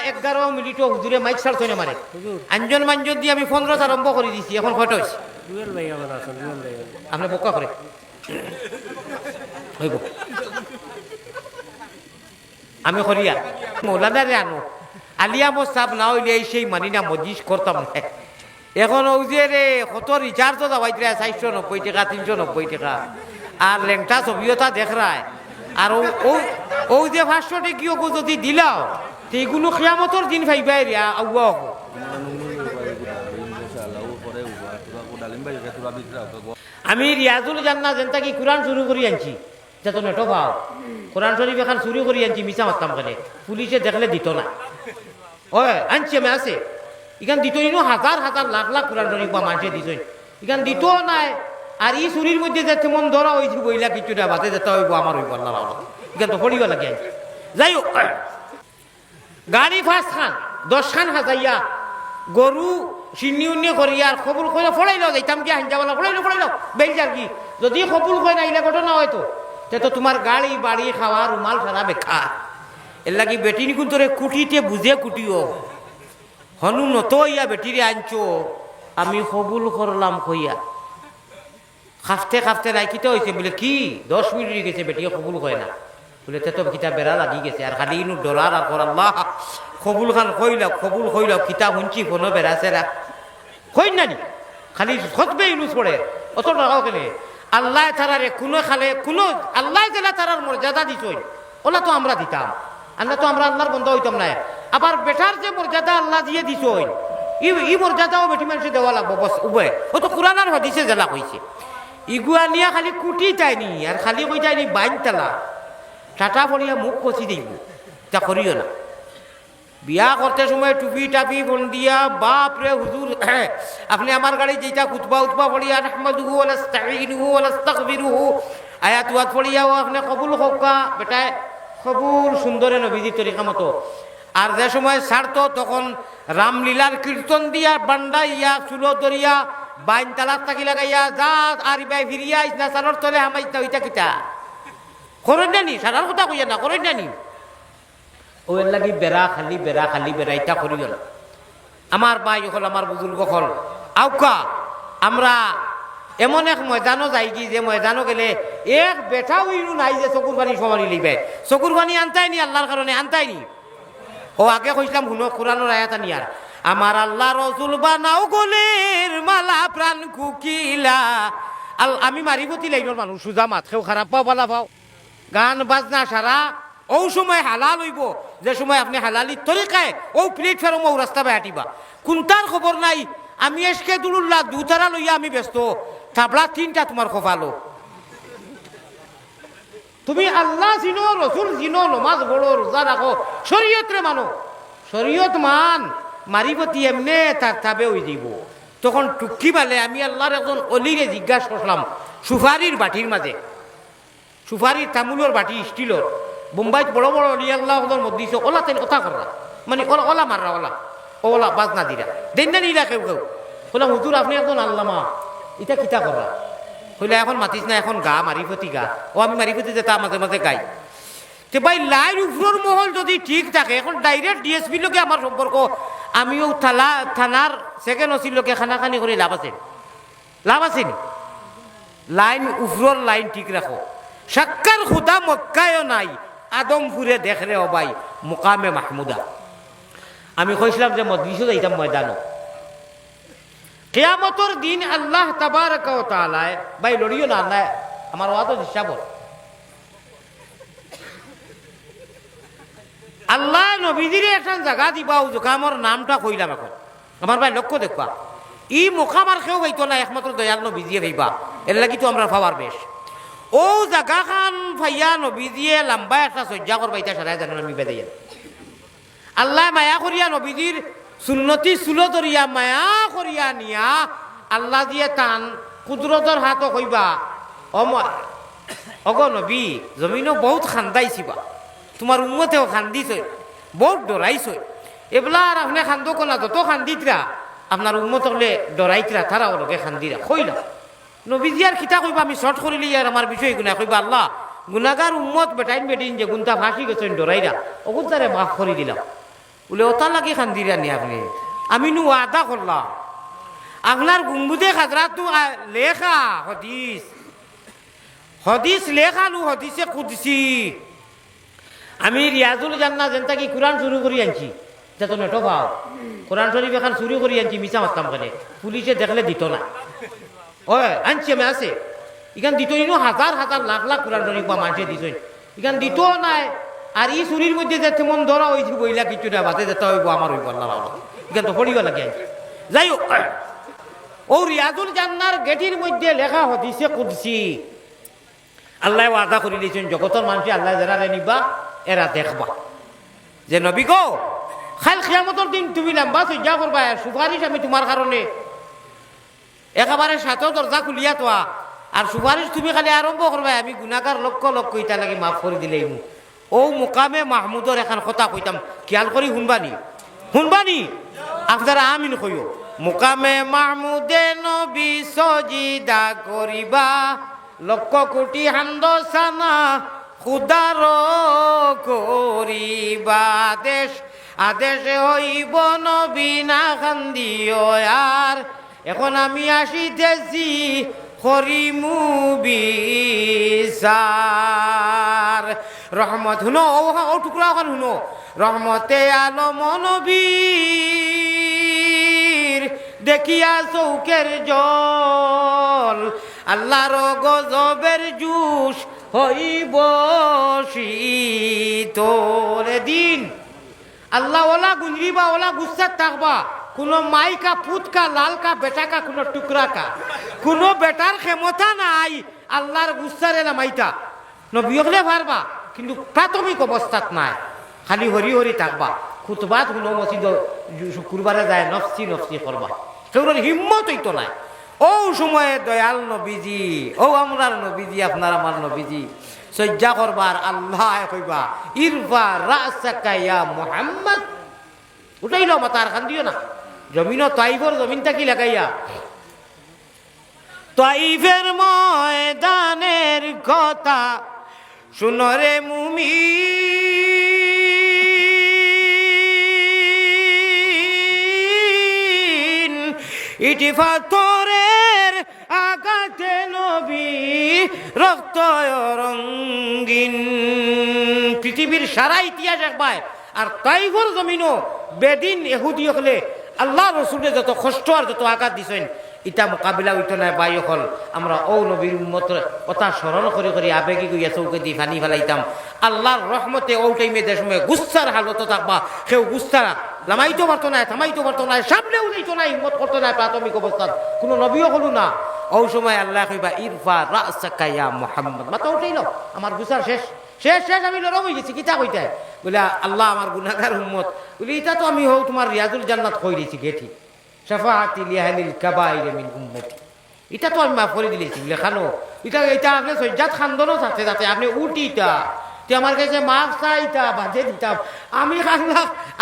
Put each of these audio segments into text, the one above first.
11 মিনিটও হুজুরে মাইক ছাড়তো না মারে আঞ্জন মাঞ্জন দিয়ে আমি 15 আরম্ভ করে দিছি এখন কয়টা হয়েছে আপনি বোকা করে হইব আমি করিয়া মৌলানারে আনো আলিয়া মোসাব না হইলে সেই মানি না মজিস করতাম না এখন ওই যে রে কত রিচার্জও যাওয়াই 490 টাকা 390 টাকা আর লেংটা ছবিওটা দেখ রায় আর ও যে 500 টাকিও যদি দিলাও সেইগুলো কিয়ামতর দিন ভাইবাই রিয়া আউয়া আমি রিয়াজুল জান্নাত যেনটা কি কোরআন শুরু করি আনছি যাতে নেটো ভাও কোরআন শরীফ এখন চুরি করি আনছি মিছা মারতাম কেন পুলিশে দেখলে দিত না ওই আনছি আমি আছে ইখান দিত ইনো হাজার হাজার লাখ লাখ কোরআন শরীফ বা মানুষে দিত ইখান দিত নাই আর ই চুরির মধ্যে যে তেমন ধরা হয়েছে বইলা কিছু না বাতে যেতে হইব আমার হইব আল্লাহ ইখান তো পড়িবা লাগে যাই হোক গাড়ি 5 খান 10 খান হাজাইয়া গরু চিনি উন্নি করিয়া আর খবর করে ফড়াইল যাইতাম কি হাঞ্জাওয়ালা ফড়াইল বেলজার কি যদি কবুল হয় না এলে ঘটনা হয়তো তো তোমার গাড়ি বাড়ি খাওয়া রুমাল সারা বেখা এর লাগি বেটি নিকুন তোরে কুটিতে বুঝে কুটিও হনু নত ইয়া বেটিরে আনছো আমি কবুল করলাম কইয়া খাফতে খাফতে রাখিতে হয়েছে বলে কি 10 মিনিট গেছে বেটিও কবুল হয় না বলে তো কিতাব বেড়া লাগি গেছে আর খালি ইনু ডলার আর কর আল্লাহ কবুল খান কবুল কইল কিতাব শুনছি কোনো বেড়াছেরা কই নানি খালি খতবে ইনুস পড়ে অত টাকাও কেনে আল্লাহ তারারে কোনো খালে কোনো আল্লাহ জেলা তারার মর্যাদা দিছই ওলা তো আমরা দিতাম তো আমরা আল্লাহর বন্ধ হইতাম না আবার বেটার যে মর্যাদা আল্লাহ দিয়ে দিছই ই মর্যাদাও বেটি মানুষে দেওয়া লাগবো বস উভয় ও তো কোরআন আর হাদিসে জেলা কইছে ইগুয়া নিয়া খালি কুটি যায়নি আর খালি কই যায়নি বাইন তালা টাটা পড়িয়া মুখ কচি দিব তা করিও না বিয়া করতে সময় টুপি টাপি বন্দিয়া বাপ রে হুজুর আপনি আমার গাড়ি যেটা খুতবা পড়িয়া নাহমাদুহু ওয়া নাস্তাঈনুহু ওয়া নাস্তাগফিরুহু আয়াত ওয়াত পড়িয়াও আপনি কবুল হকা বেটায় কবুল সুন্দরে নবীজি তরিকা মতো আর যে সময় ছাড়তো তখন রামলীলার কীর্তন দিয়া বান্ডাইয়া চুলো দরিয়া বাইন তালাক থাকি লাগাইয়া যা আর বাই ফিরিয়া ইসনা সারর তলে হামাইতা ওইটা কিতা করেন নানি সারার কথা কইয়া না করেন নানি ওর লাগি বেড়া খালি ইটা করিও না আমার ভাই হল আমার বুজুর্গ হল আউকা আমরা এমন এক ময়দানও যাই কি যে ময়দানও গেলে এক বেঠাও ইনু নাই যে চকুর পানি সবারই লিবে চকুর পানি আনতাই নি আল্লাহর কারণে আনতাই নি ও আগে কইছিলাম শুনো কোরআনের আয়াত আনিয়ার আমার আল্লাহ রসুল বানাও গোলের মালা প্রাণ কুকিলা আমি মারিবতি লাইনের মানুষ সুজা মাত খেও খারাপ পাও বালা পাও গান বাজনা সারা ও সময় হালাল হইব যে সময় আপনি হালালির তরিকায় ও প্লেটফর্ম ও রাস্তা বেহাটিবা কোনটার খবর নাই আমি এসকে দুলুল্লাহ দুতারা লইয়া আমি ব্যস্ত থাবলা 3টা তোমার খোফালো তুমি আল্লাহ চিনো রসুল চিনো নমাজ পড়ো রোজা রাখো শরীয়ত রে মানো শরীয়ত মান মারিবতি এমনে তার তাবে হয়ে যাব তখন টুকি পালে আমি আল্লাহর একজন অলিরে জিজ্ঞাসা করলাম সুফারির বাটির মাঝে সুফারির তামুলের বাটি স্টিলের বোম্বাইত বড় বড় অলি আল্লাহ মধ্যে দিছে ওলা তেন কথা করা মানে ওলা মাররা ওলা বাজনা দিরা দেন না নিরা কেউ বললাম হুজুর আপনি একজন আল্লামা এটা কিতা করা হইলে এখন মাতিস না এখন গা মারিফতি গা ও আমি মারিফতি যেটা মাঝে মাঝে গাই তো ভাই লাইন উপর মহল যদি ঠিক থাকে এখন ডাইরেক্ট ডিএসপির লোকে আমার সম্পর্ক আমিও থানার সেকেন্ড ওসির লোকে খানাখানি করে লাভ আছে নি লাইন উপর লাইন ঠিক রাখো সাক্কার খুদা মক্কায়ও নাই আদমপুরে দেখরে ও ভাই মুকামে মাহমুদা আমি কইছিলাম যে মজলিসে যাইতাম ময়দানো কিয়ামতের দিন আল্লাহ তাবারাকা ওয়া তাআলা ভাই লড়িও না আল্লাহ আমার ওয়াদা হিসাব আল্লাহ নবীজিরে একটা জায়গা দিবা আমার নামটা কইলাম এখন আমার ভাই লক্ষ্য দেখবা ই মুখামার খেয়েও হইতো না একমাত্র দয়াল নবীজিয়ে ভাইবা এর লাগি তো আমরা ভাবার বেশ ও জায়গা খান ভাইয়া নবীজিয়ে লম্বা একটা সজ্জা করবা এটা সারাই জানেন আমি বেঁধে আল্লাহ মায়া করিয়া নবীজির সুন্নতি চুলো ধরিয়া মায়া করিয়া নিয়া আল্লাহ দিয়ে টান কুদরতর হাত কইবা অগ নবী জমিনও বহুত খান্দাইছিবা তোমার উন্মতেও খান্দিছ বহুত ডরাইছ এবেলা আর আপনি খান্দো কোনা যত খান্দিতরা আপনার উন্মত হলে ডরাইতরা তারা ওলকে খান্দিরা কইলা নবীজি আর খিতা কইবা আমি শর্ট করিলি আর আমার বিষয় গুণা কইবা আল্লাহ গুণাগার উম্মত বেটাইন বেটিন যে গুণটা ফাঁসি গেছেন ডরাইরা অগুতারে মাফ করে দিলাম বলে ওটা লাগি খান্দিরানি আপনি আমি নু ওয়াদা করলাম আপনার গুম্বুদে খাজরাত তু লেখা হদিস হদিস লেখা নু হদিসে কুদসি আমি রিয়াজুল জান্না যেনটা কি কোরআন শুরু করি আনছি যাতে নেটো পাও কোরআন শরীফ এখন শুরু করি আনছি মিছা মারতাম কেনে পুলিশে দেখলে দিত না ওই আনছি আমি আছে এখান দিতই নো হাজার হাজার লাখ লাখ কোরআন শরীফ বা মানুষে দিতই এখান দিত নাই আর এই চুরির মধ্যে যে তেমন ধরা হয়েছিল বইলা কিছু না বাতে যেতে হইব আমার হইব আল্লাহ এখান তো পড়িব লাগে আনছি যাই হোক ও রিয়াজুল জান্নার গেটির মধ্যে লেখা হদিসে কুদসি আল্লাহ ওয়াদা করে দিয়েছেন জগতের মানুষ আল্লাহ যারা নিবা এরা দেখবা যে নবী গো খাল কিয়ামতের দিন তুমি লম্বা সজ্জা করবা সুপারিশ আমি তোমার কারণে একেবারে সাথেও দরজা খুলিয়া তোয়া আর সুপারিশ তুমি খালি আরম্ভ করবা আমি গুণাগার লক্ষ লক্ষ ইটা লাগে মাফ করে দিলেই ও মুকামে মাহমুদর এখন কথা কইতাম খেয়াল করি শুনবানি আপনারা আমিন কইও মুকামে মাহমুদে নবী সজিদা করিবা লক্ষ কোটি হামদসানা খুদার করিবা আদেশে হইব নবী না খান্দিও আর এখন আমি আসিতেছি করিমু বিচার রহমত শুনো ও টুকরা এখন শুনো রহমতে আলম নবীর দেখিয়া চৌকের জল আল্লাহর গজবের জুস হইব শীতল দিন আল্লাহ ওলা গুঞ্জিবা ওলা গুস্সার থাকবা কোনো মাইকা পুতকা লালকা বেটাকা কোনো টুকরাকা কোনো বেটার ক্ষমতা নাই আল্লাহর গুস্সারে নামাইতা নবীলে পারবা কিন্তু প্রাথমিক অবস্থাত নাই খালি হরি হরি থাকবা খুতবাত কোনো মসজিদ শুক্রবারে যায় নফসি নফসি করবা সেগুলোর হিম্মত হইতো নাই ও সময়ে দয়াল নবীজি ও আমরার নবীজি আপনার আমার নবীজি সজ্জা করবার আল্লাহ কইবা ইরফা রাসাকা ইয়া মুহাম্মদ উঠাইলো মাথার খান দিও না জমিন তাইফের জমিনটা কি লাগাইয়া তাইফের ময়দানের কথা শুনরে মুমিন ইটি পাথরের আঘাতে নবী রক্ত রঙ্গিন পৃথিবীর সারা ইতিহাস একবার আর তাইফের জমিনও বেদিন এহুদি হলে আল্লাহ রসুলের যত কষ্ট আর যত আঘাত দিছেন ইটা মোকাবিলা হইতো না বাই হল আমরা ও নবীর উম্মত কথা স্মরণ করে করে আবেগি গইয়া চৌকে দিয়ে ফানি ফেলাইতাম আল্লাহর রহমতে ও টাইমে যে সময় গুস্সার হালত থাকবা সেও গুস্সা লামাইতে পারতো না থামাইতে পারতো না সামনেও যাইতো না হিম্মত করতো না প্রাথমিক অবস্থাত কোনো নবীও হলো না ও সময় আল্লাহ কইবা ইরফা রাসাকা ইয়া মুহাম্মদ মাথা উঠাইল আমার গুসার শেষ আমি নরম হয়ে গেছি কিতা কইতে বলে আল্লাহ আমার গুনাহগার উম্মত বলে এটা তো আমি হও তোমার রিয়াজুল জান্নাত কই দিয়েছি গেটি শাফাআতি লিআহলিল কাবাইর মিন উম্মতি এটা তো আমি মাফ করে দিয়েছি লেখানো এটা আপনি সজ্জাত খান্দনও থাকতে যাতে আপনি উঠিটা তে আমার কাছে মাফ চাইতা বাজে দিতাম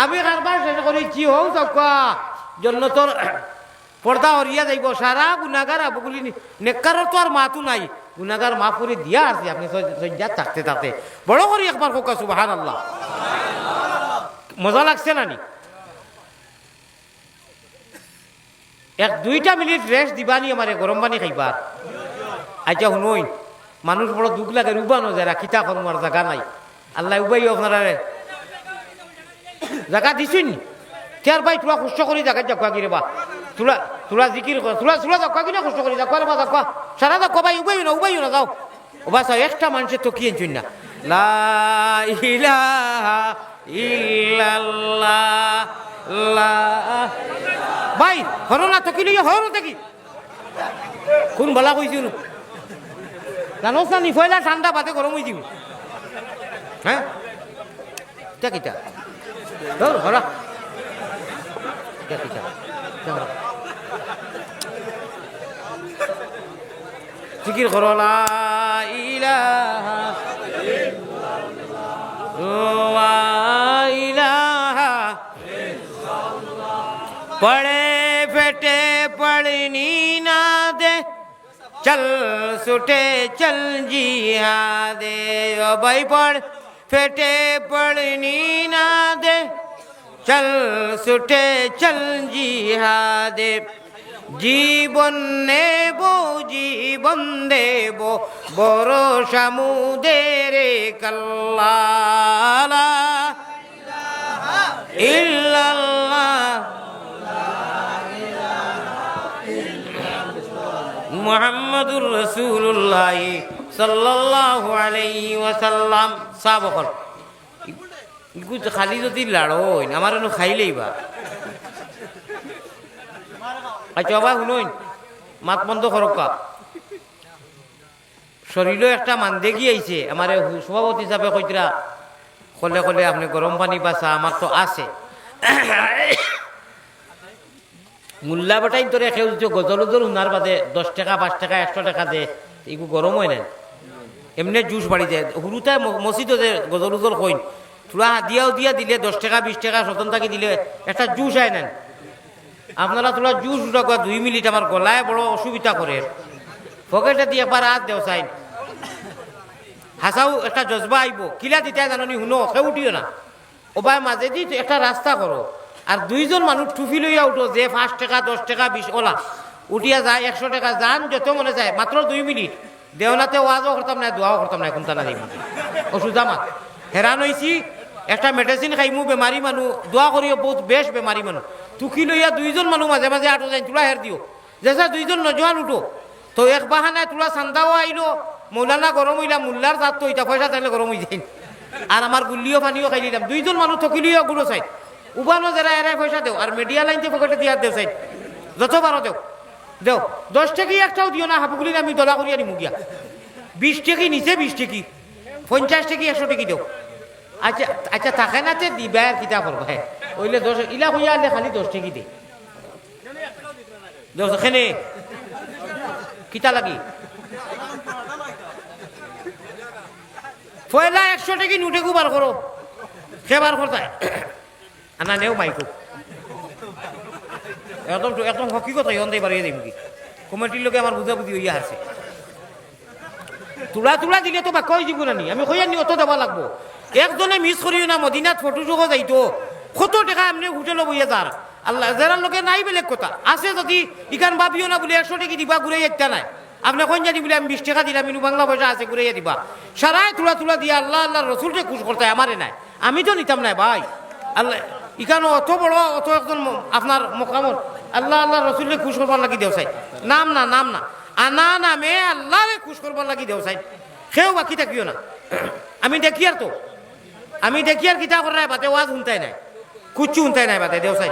আমি কারবার শেষ করেছি হও চকা জন্য তোর পর্দা হরিয়া যাইব সারা গুনাগার আবগুলি নেককারর তো আর মাতু নাই গুনাগার মাফ করে দিয়া আছে আপনি সজ্জাত থাকতে থাকতে বড় করি একবার হোক সুবহানাল্লাহ মজা লাগছে না নি এক দুইটা মিনিট রেস্ট দিবানি আমারে গরম পানি খাইবার আচ্ছা শুনুন মানুষ বড় দুঃখ লাগে উবানো যায় কিতা করমার জায়গা নাই আল্লাহ উবাই আপনারা জায়গা দিছুন তার ভাই তোরা কষ্ট করি জায়গা যাকা কি রে বা তোরা জিকির তোরা যাকা কিনা কষ্ট করি যাকা রে বা যাকা সারা যাকা ভাই উবাই না যাও ও বাস একটা মানুষের তো কি আনছুন না লা ইলাহা ইল্লাল্লাহ লা ভাই হরো না তো কি লিয়ে হরো দেখি কোন বলা কইছিল জানোস না নি ফয়লা ঠান্ডা বাদে গরম হয়ে যাবি হ্যাঁ কিটা ধর হরা কিটা জিকির করো লা ইলাহা ইল্লাল্লাহ पड़े फेटे पड़नी ना दे चल सुटे चल जिया दे ओ भाई पड़ फेटे पड़नी ना दे চল ছুটে চল জিহাদে জীবন নেব জীবন দেব ভরসা মুদের কাল্লা ইল্লাল্লাহ মুহাম্মাদুর রাসূলুল্লাহ সাল্লাল্লাহু আলাইহি ওয়াসাল্লাম সাবকর ইগু খালি যদি লাড়ই আমার এনো খাইলেইবা আচ্ছা বাবা শুনুন মাত বন্ধ করকা শরীরও একটা মান্দে গিয়েছে আমার সভাপতি হিসাবে কইতরা কলে কলে আপনি গরম পানি বাসা আমার তো আছে মুল্লা বেটাই তোরে কেউ গজল উজল উনার বাদে 10 টাকা 5 টাকা 100 টাকা দে এগু গরম হয় না এমনি জুস বাড়ি যায় হুরুতায় মসজিদে যে গজল উজল কইন থোড়া দিয়াও দিয়া দিলে 10 টাকা 20 টাকা স্বতন থাকি দিলে একটা জুস আয় নেন আপনারা তোলা জুস উঠাকা 2 মিনিট আমার গলায় বড় অসুবিধা করে পকেটে দিয়ে একবার হাত দেও চাই হাসাও একটা জজবা আইব কিলা দিতে জানি শুনো সে উঠিও না ওবাই মাঝে দি একটা রাস্তা করো আর 2 জন মানুষ টুফি লইয়া উঠো যে 5 টাকা 10 টাকা 20 ওলা উঠিয়া যায় 100 টাকা যান যত মনে যায় মাত্র 2 মিনিট দেওনাতে ওয়াজও করতাম না দোয়াও করতাম না কোনটা না দিব ওষুধ আমার হেরান হয়েছি একটা মেডিসিন খাইমু বেমারি মানুষ দোয়া করিও বহুত বেশ বেমারি মানুষ টুকি লইয়া 2 জন মানুষ মাঝে মাঝে আটো যাই তোলা হের দিও যে 2 জন নজওয়ান উঠো তো এক বাহানায় তোলা চান্দাও আইলো মৌলানা গরম হইলা মুল্লার জাত তো ইটা পয়সা চাইলে গরম হয়ে যায় আর আমার গুল্লিও পানিও খাই দিলাম 2 জন মানুষ থকি লইয়া গুলো চাই উবানো যারা এরাই পয়সা দেও আর মিডিয়া লাইনতে পকেটে দিয়া দেও চাই যত বারো দেও দেও 10 টাকি একটাও দিও না হাবুগুলি আমি দলা করিয়া নিমু গিয়া 20 টাকি নিচে 20 টাকি 50 টাকি 100 টাকি দেও আচ্ছা আচ্ছা থাকে না তে দিবা আর কিতা করবা হ্যাঁ ওইলে 10 ইলা হইয়া আনলে খালি 10 টাকি দে 10 এখানে কিতা লাগি পয়লা 100 টাকি নুটে বার করো সেবার করতায় আনা নেও মাইকো একদম একদম হকিকত ইহন্দাই বাড়িয়ে দিম কি কমিটির লোকে আমার বুঝাবুঝি হইয়া আছে তুলা তুলা দিলে তো বা কই দিব না নি আমি কইয়া নি অত দেওয়া লাগবো একজনে মিস করিও না মদিনাত ফটো যোগ যাইতো কত টাকা এমনি হোটেলে বইয়া যার আল্লাহ যারা লোকে নাই বেলেগ কথা আছে যদি ইখান ভাবিও না বলে 100 টাকা দিবা ঘুরে একটা নাই আপনি কোন জানি বলে আমি 20 টাকা দিলাম ইনু বাংলা পয়সা আছে ঘুরে দিবা সারাই তুলা তুলা দিয়া আল্লাহ আল্লাহর রসুলকে খুশ করতে আমারে নাই আমি তো নিতাম না ভাই আল্লাহ ইখানো অত বড় অত একজন আপনার মোকামত আল্লাহ আল্লাহ রসুলকে খুশ করবার লাগি দেও চাই নাম না আনা নামে আল্লাহরে খুশ করবার লাগি দেও চাই সেও বাকি থাকিও না আমি দেখি আর তো আমি দেখি আর কিতা করে নাই বাতে ওয়াজ শুনতাই নাই কুচ্ছু শুনতাই নাই বাতে দেও চাই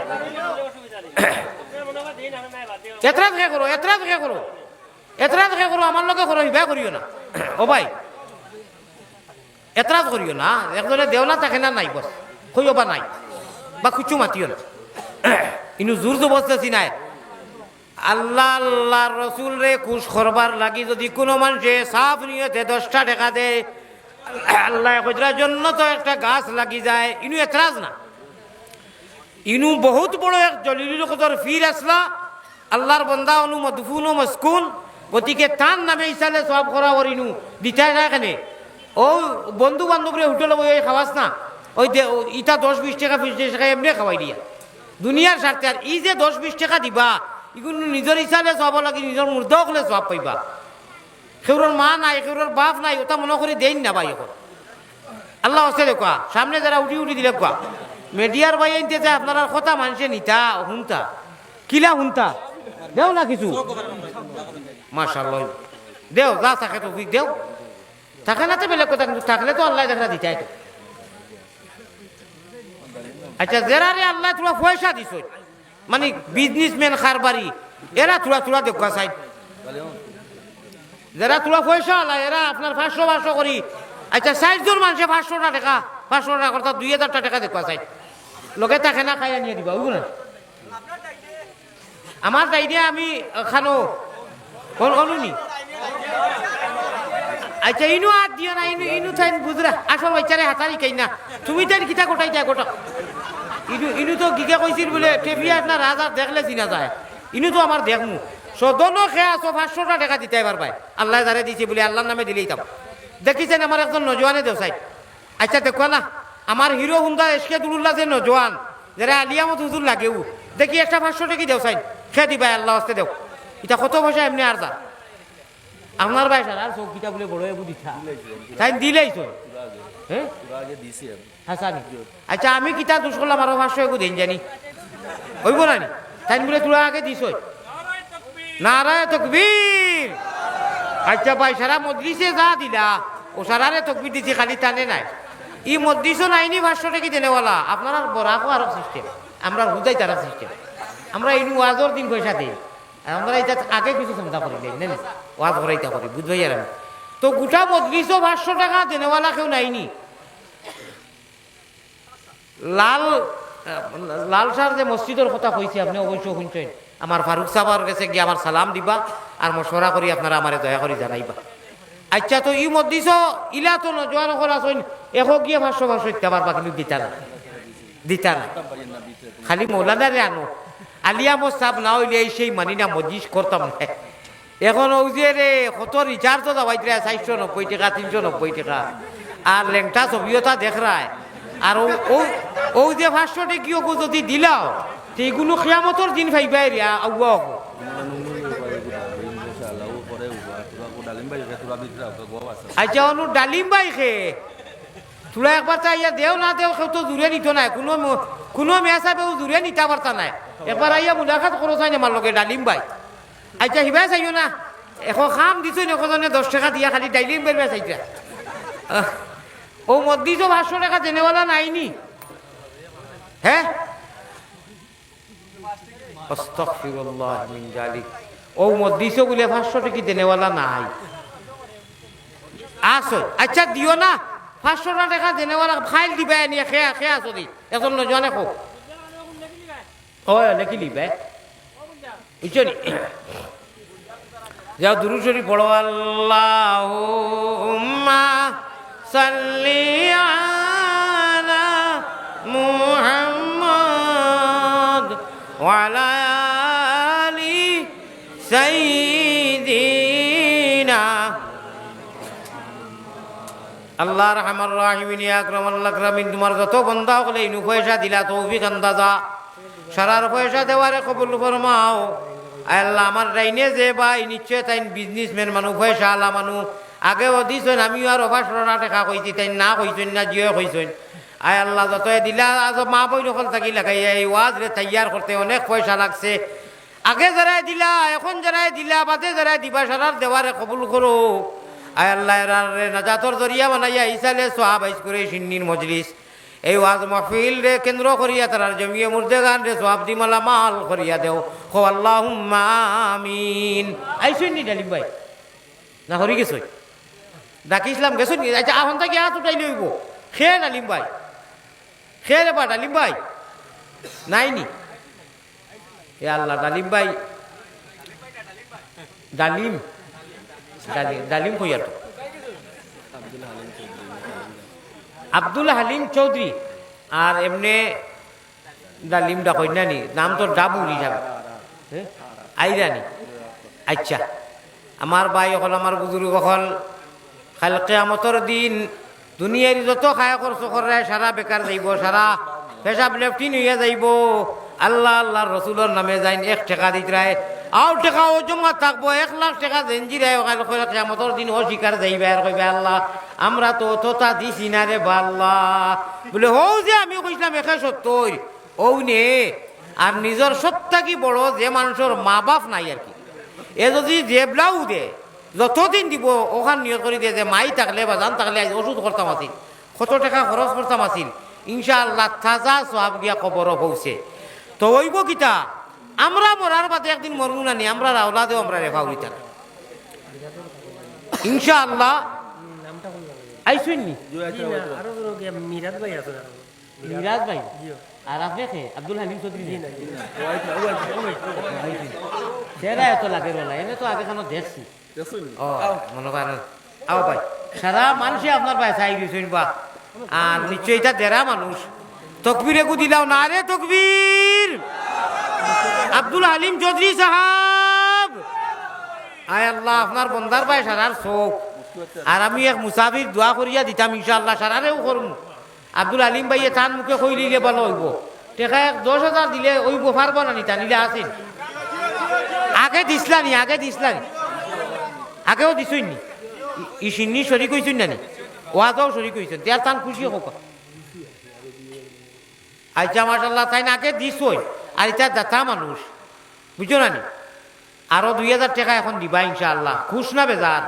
এতরাত কে করো আমার লোকে করো হিবা করিও না ও ভাই এতরাত করিও না একজনে দেওলা থাকে না নাই বস কইও বা নাই বা কুচ্ছু মাতিও না ইনু জোর জবরদস্তি নাই আল্লাহ আল্লাহ রসুল রে খুশ করবার লাগি যদি কোনো মানুষে সাফ নিয়তে 10টা টাকা দেয় আল্লাহ কইরার জন্য তো একটা গাছ লাগি যায় ইনু এতরাজ না ইনু বহুত বড় এক জলিলুল কদর ফির আসলা আল্লাহর বন্দা অনু মদফুন ও মসকুন গতিকে তার নামে ইসালে সব করা ওর ইনু দিতাই না এখানে ও বন্ধু বান্ধবরে হোটেলে বই খাওয়াস না ওই ইটা 10-20 টাকা 20 টাকা এমনি খাওয়াই দিয়া দুনিয়ার স্বার্থে আর এই যে 10-20 টাকা দিবা এগুলো নিজের ইচ্ছালে সব লাগে নিজের মুর্দাও হলে সব পাইবা কেউর মা নাই কেউর বাপ নাই ওটা মনে করে দেন না ভাই এখন আল্লাহ হচ্ছে দেখা সামনে যারা উঠি দিলে কোয়া মিডিয়ার ভাই আনতে চায় আপনারা কথা মানুষে নিতা শুনতা কিলা শুনতা দেও না কিছু মাশাআল্লাহ দেও যা থাকে তো দেও থাকে না তো বেলেগ কথা কিন্তু থাকলে তো আল্লাহ দেখা দিতাই তো আচ্ছা যারা রে আল্লাহ তোরা পয়সা দিছ মানে বিজনেসম্যান খারবারি এরা তোরা দেখা চাই যারা তোরা পয়সা আল্লাহ এরা আপনার 500 করি আচ্ছা 60 জন মানুষে 500 টাকা করতা 2000 টাকা দেখা চাই লোকে থাকে না খাইয়া নিয়ে দিবা বুঝলো না আমার তাইলে আমি খানো অনুনি আচ্ছা ইনু হাত দিও না ইনু চাই বুঝরা আসল বাচ্চারে হাতারি খাই না তুমি তাই কিতা গোটাই যায় গোটা ইনু তো গিকে কইছিল বলে টেপিয়া না রাজা দেখলে চিনা যায় ইনু তো আমার দেখমু সদনো খেয়ে আসো 500 টাকা দিতে এবার ভাই আল্লাহ যারে দিয়েছে বলে আল্লাহর নামে দিলেই তাম দেখিছেন আমার একজন নজওয়ানে দেও চাই আচ্ছা দেখো না আমার হিরো হুন্ডা এসকে দুলুল্লাহ যে নজওয়ান যারা আলিয়ামত হুজুর লাগেও দেখি একটা 500 টাকি দেও চাই খেয়ে দিবা আল্লাহ হস্তে দেও এটা কত পয়সা এমনি আর যা আপনার ভাই সার আর চোখ কিটা বলে বড় এবু দিঠা তাই দিলেই তো হ্যাঁ হাসানি আচ্ছা আমি কিতা দোষ করলাম আরো 500 এগু দিন জানি হইব না নি তাই বলে তোরা আগে দিস নারায় তকবীর আচ্ছা ভাই সারা মজলিসে যা দিলা ও সারারে তকবীর দিছি খালি টানে নাই ই মজলিসও নাইনি 500 টাকি দেনেওয়ালা আপনার বরাকও আরো সিস্টেম আমরা হুদাই তারা সিস্টেম আমরা এই ওয়াজর দিন পয়সা দিই আমরা এটা আগে কিছু চিন্তা করি না ওয়াজ করাইতা করি বুঝবাই আর আমি তো গোটা মজলিসও 500 টাকা দেনেওয়ালা কেউ নাইনি লাল সার যে মসজিদের কথা কইছি আপনি অবশ্য শুনছেন আমার ফারুক সাহাবার কাছে গিয়ে আমার সালাম দিবা আর মশওয়ারা করি আপনারা আমারে দয়া করে জানাইবা আচ্ছা তো ই মধ্যিস ইলা তো জোয়ার করা শোন এখন গিয়ে 500 দিতে পারবা কিন্তু দিতা না খালি মৌলানারে আনো আলিয়া মোসাব না হইলে এই সেই মানি না মজিস করতাম না এখন ও যে রে কত রিচার্জও দাবাই 490 টাকা 390 টাকা আর লেংটা ছবিওটা দেখ রায় আর ও যে 500 টাকিও যদি দিলাও সেইগুলো কিয়ামতর দিন ফাইবাই রিয়া আউয়া আচ্ছা অনু ডালিম বাই খে তোরা একবার চাইয়া দেও না দেও কেউ তো জুড়ে নিত নাই কোনো মেয়া সাহেবেও জুড়ে নিতে পারতা নাই একবার আইয়া মুলাকাত করো চাই আমার লগে ডালিম বাই আচ্ছা হিবাই চাইও না এখন খাম দিছ একজনে 10 টাকা দিয়া খালি ডালিম বেরবে চাইটা ও মদ্দিস 500 টাকা দেনেওয়ালা নাইনি হ্যাঁ আস্তাগফিরুল্লাহ মিন জালিক ও মদ্দিসও বলে 500 টাকা দেনেওয়ালা নাই আসো আচ্ছা দিও না 500 টাকা দেনেওয়ালা ফাইল দিবা নিয়ে খেয়া আসো দি এখন নজনে খো ও লেখি লিবে বুঝছো নি যাও দুরূদ শরীফ পড়ো আল্লাহুম্মা সাল্লি আলা মুহাম্মদ ওয়া আলা আলি সাইয়্যিদিনা আল্লাহ রহমান রাহিমিন আকরামাল আকরামিন তোমার যত বান্দা হলে ইনু পয়সা দিলা তৌফিক আন্দাজা সারার পয়সা দেওয়ারে কবুল ফরমাও আল্লাহ আমার রাইনে যে ভাই নিশ্চয় তাই বিজনেসম্যান মানুষ পয়সা আলা মানুষ আগেও দিছেন আমিও আর 500 টাকা কইছি তাই না কইছেন না জিও কইছেন আয় আল্লাহ যতই দিলা আজ মা বই নকল থাকি লাগাই এই ওয়াজ রে তৈয়ার করতে অনেক পয়সা লাগছে আগে যারাই দিলা এখন যারাই দিলা বাদে যারাই দিবা সারার দেওয়ারে কবুল করো আয় আল্লাহ রে নাজাতর জরিয়া বানাইয়া ইসালে সোহাব আইস করে সিন্নির মজলিস এই ওয়াজ মাহফিল রে কেন্দ্র করিয়া তার জমিয়ে মুর্দেগান রে সোহাব দিমালা মাল করিয়া দেও হো আল্লাহুম্মা আমিন আইসুন নি ডালিম ভাই না হরি গেছই ডাকিছিলাম গেছুন নি আচ্ছা এখন থেকে হাত উঠাই লইব খেয়ে ডালিম ভাই খেয়ে রে বা ডালিম ভাই নাইনি এ আল্লাহ ডালিম ভাই ডালিম ডালিম কইয়া তো আব্দুল হালিম চৌধুরী আর এমনি ডালিম ডাকই না নি নাম তো ডাবুল হিসাবে আইরানি আচ্ছা আমার ভাই অকল আমার বুজুর্গ অকল কাল কিয়ামতের দিন দুনিয়ার যত খায় খরচ করে সারা বেকার যাইব সারা পেশাব লেফটিন হইয়া যাইব আল্লাহ আল্লাহ রসুলের নামে যাইন 1 টাকা দিতরায় আও টাকা ও জমা থাকবো 1 লাখ টাকা জেঞ্জিরায় কিয়ামতের দিন ও শিকার যাইবে আর কইবে আল্লাহ আমরা তো তোতা দিছি না রে আল্লাহ বলে হও যে আমি কইছিলাম 170 ও নে আর নিজের সত্তা কি বড় যে মানুষের মা বাপ নাই আর কি এ যদি জেবলাও দে যতদিন দিব ওখান নিয়ত করে দিয়ে যে মাই থাকলে বা জান থাকলে ওষুধ করতাম আসিল কত টাকা খরচ করতাম আসিল ইনশাআল্লাহ তাজা সব গিয়া কবর পৌঁছে তো ওইব কিতা আমরা মরার বাদে একদিন মরবো না নি আমরা রাওলাদেও আমরা রেখা উড়িতাম ইনশাআল্লাহ আইসুন নি মিরাজ ভাই আর আপনি খে আব্দুল হালিম চৌধুরী সেরা এত লাগে রোলা এনে তো আগে খানো দেখছি ও মনে করেন আও ভাই সারা মানুষই আপনার ভাই চাই গেছেন বা আর নিশ্চয়ই এটা দেরা মানুষ তকবীরে কু দিলাও না রে তকবীর আব্দুল হালিম চৌধুরী সাহাব আয় আল্লাহ আপনার বন্দার ভাই সারার চোখ আর আমি এক মুসাফির দোয়া করিয়া দিতাম ইনশাআল্লাহ সারারেও করুন আব্দুল হালিম ভাইয়ে তার মুখে কইলিলে ভালো হইব টেকা 10,000 দিলে ওই পারবো না নিতা নিলে আসেন আগে দিসলানি আগেও দিছই নি ইসিন্নি শরিক হইছেন না নি ওয়াজও শরিক হইছেন তার তান খুশি হোক আচ্ছা মাশাআল্লাহ তাই না আগে দিছই আর এটা দাতা মানুষ বুঝছো না নি আরো 2,000 টাকা এখন দিবা ইনশাআল্লাহ খুশ না বেজার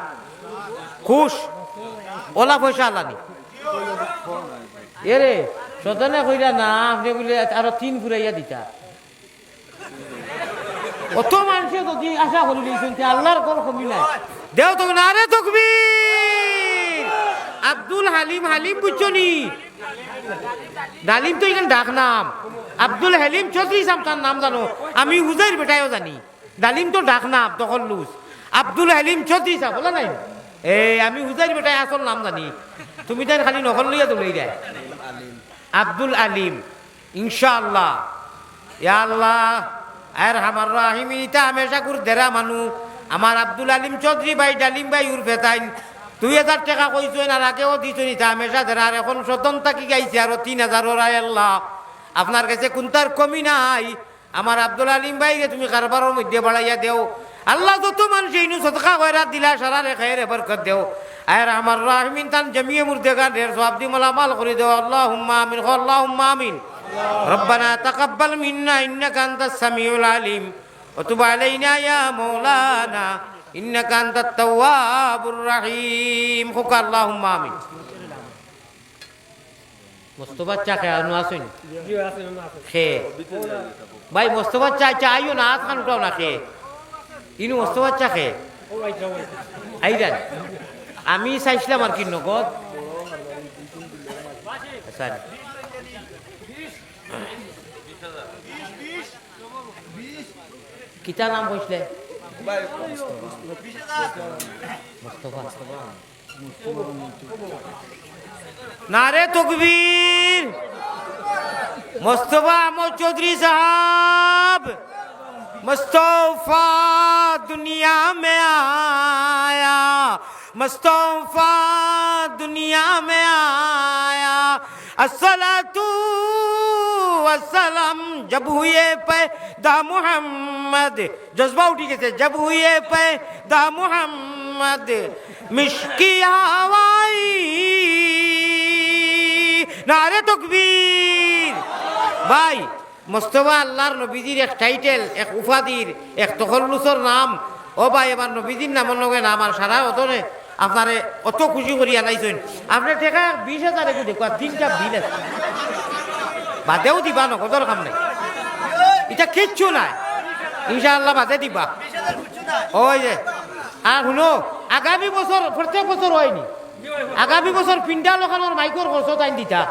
খুশ ওলা পয়সা আল্লাহ নি এরে সদনে কইরা না আপনি বলে আরো 3 ফুরাইয়া দিতা অত মানুষে যদি আশা করি দিয়েছেন আল্লাহর কোন কমি নাই দেও তুমি না রে তকবীর আব্দুল হালিম বুঝছো নি ডালিম তো এখানে ডাক নাম আব্দুল হালিম চৌধুরী সাহেব তার নাম জানো আমি হুজাইর বেটাইও জানি ডালিম তো ডাক নাম তখন লুজ আব্দুল হালিম চৌধুরী সাহেব বলা নাই আমি হুজাইর বেটাই আসল নাম জানি তুমি তাই খালি নকল লইয়া তুলেই দেয় আব্দুল আলিম ইনশাআল্লাহ ইয়া আল্লাহ আর আমার রাহিমি তা হামেশা করে দেরা মানু আমার আব্দুল আলিম চৌধুরী ভাই ডালিম ভাই উর্ফে তাইন 2,000 টাকা কইছেন আর আগেও দিছেন তা হামেশা দেরা আর এখন স্বতন্ত্র কি গাইছে আরো 3,000 ওরাই আল্লাহ আপনার কাছে কোনটার কমি নাই আমার আব্দুল আলিম ভাইকে তুমি কারবারের মধ্যে বাড়াইয়া দেও আল্লাহ যত মানুষ এই সদকা কইরা দিলা সারা রে খায়রে বরকত দেও আর আমার রাহিমিন তান জমিয়ে মুর্দেগান ঢের সব দি মালামাল করে দেও আল্লাহুম্মা আমিন আল্লাহুম্মা আমিন ربنا تقبل منا إنك أنت السميع العليم وتب علينا يا مولانا إنك أنت التواب الرحيم خك اللهم آمين মোস্তফা চা খাওয়ানো আসুন খেয়ে ভাই মোস্তফা চা আইও না আজ খান উঠাও না খেয়ে ইনু মোস্তফা চা খেয়ে আইরান আমি চাইছিলাম আর কি নগদ সরি কিতা নাম কইছিলে নারে তকবীর মুস্তফা আহমদ চৌধুরী সাहब मुस्तफा दुनिया में आया मुस्तफा दुनिया में आया अस्सलातु वस्सलाम जब हुए पैदा मोहम्मद जज्बा उठी गए जब हुए पैदा मोहम्मद मिश्की हवाई नारे तकबीर भाई মুস্তফা আল্লাহর নবীজির এক টাইটেল এক উপাধির এক তখল্লুসর নাম ও ভাই আমার নবীজির নামের লগে নাম আর সারা অতনে আপনারে অত খুশি করি আনাইছেন আপনি টেকা 20,000 একটু দেখো 3টা বিল আছে বাদেও দিবা নগদর কাম নাই এটা কিচ্ছু নাই ইনশাআল্লাহ বাদে দিবা ওই যে আর শুনো আগামী বছর প্রত্যেক বছর হয়নি আগামী বছর পিন্ডা লোকানোর মাইকর খরচ তাই দিতা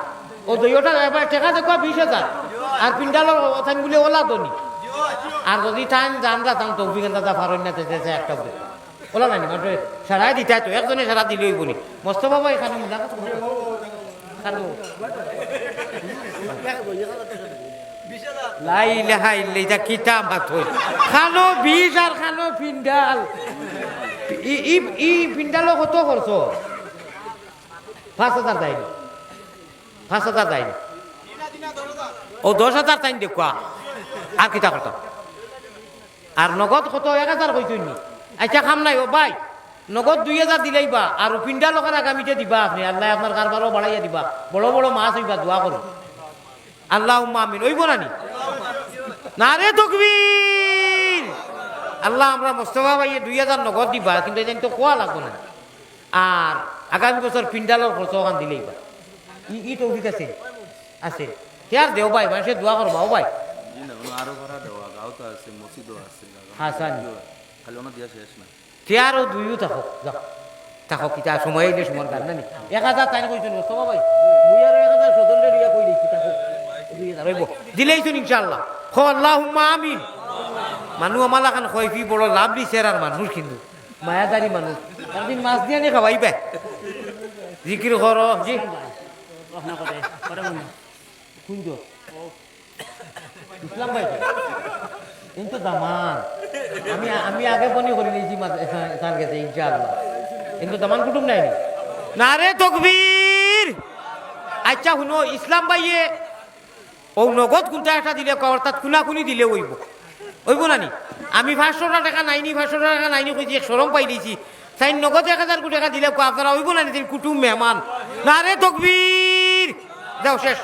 ও দুইটা টেকা দেখো 20,000 আর পিন্ডালোর ওথানগুলি ওলা দনি আর যদি টাইম জান যাতাম তৌফিক দাদা ফারন না তেছে একটা ওলা নাই মানে সারাই দিতে তো একজনে সারা দিলেই বলি মোস্তফা ভাই এখানে মুলাকাত করো খালো লা ইলাহা ইল্লাল্লাহ কিতাব মাথই খালো 20 আর খালো পিন্ডাল ই পিন্ডালো কত খরচ 5,000 দেয় 5,000 দেয় ও 10,000 টাইম দেখুয়া আর কিতা করতাম আর নগদ কত 1,000 কইতুন নি আচ্ছা খাম নাই ও ভাই নগদ 2,000 দিলেই বা আর পিন্ডা লোকের আগামীতে দিবা আপনি আল্লাহ আপনার কারবারও বাড়াইয়া দিবা বড় বড় মাছ হইবা দোয়া করুন আল্লাহুম্মা আমিন ওইব নানি নারে তাকবীর আল্লাহ আমরা মুস্তফা ভাইয়ে 2,000 নগদ দিবা কিন্তু এই তো কোয়া লাগবো না আর আগামী বছর পিন্ডালোর খরচ ওখান দিলেই বা ই তৌফিক আছে আছে কেয়ার দেও ভাই মানুষে দোয়া করবা ও ভাই আরো ভাড়া দেওয়া গাঁও তো আছে মসজিদও আছে হাসান খালি ওনা দিয়া শেষ না কেয়ারও দুইও থাকো যাও থাকো কিতা সময় এলে সময় গান নানি 1,000 টাইম কইছো মোস্তফা ভাই মুই আর 1,000 সদলে রিয়া কই দিছি থাকো 2,000 হইব দিলেই তো ইনশাআল্লাহ খো আল্লাহুম্মা আমিন মানু আমালা খান কইফি বড় লাভ দিছে আর মানুষ কিন্তু মায়াদারি মানুষ একদিন মাছ দিয়ে নে খাওয়াইবে জিকির করো জি আপনা কথা করে মনে কুঞ্জ ইসলাম ভাই কিন্তু দামান আমি আগে বনি করে নিয়েছি তার কাছে ইনশাআল্লাহ কিন্তু দামান কুটুম নাই নারে তাকবীর আচ্ছা শুনো ইসলাম ভাইয়ে ও নগদ কোনটা একটা দিলে অর্থাৎ খুনাখুনি দিলে হইব হইব না নি আমি 500 টাকা নাইনি 500 টাকা নাইনি কইছি এক সরম পাই দিয়েছি তাই নগদ 1000 কোটি টাকা দিলে আপনারা হইব না নি কুটুম মেহমান না রে তকবীর যাও শেষ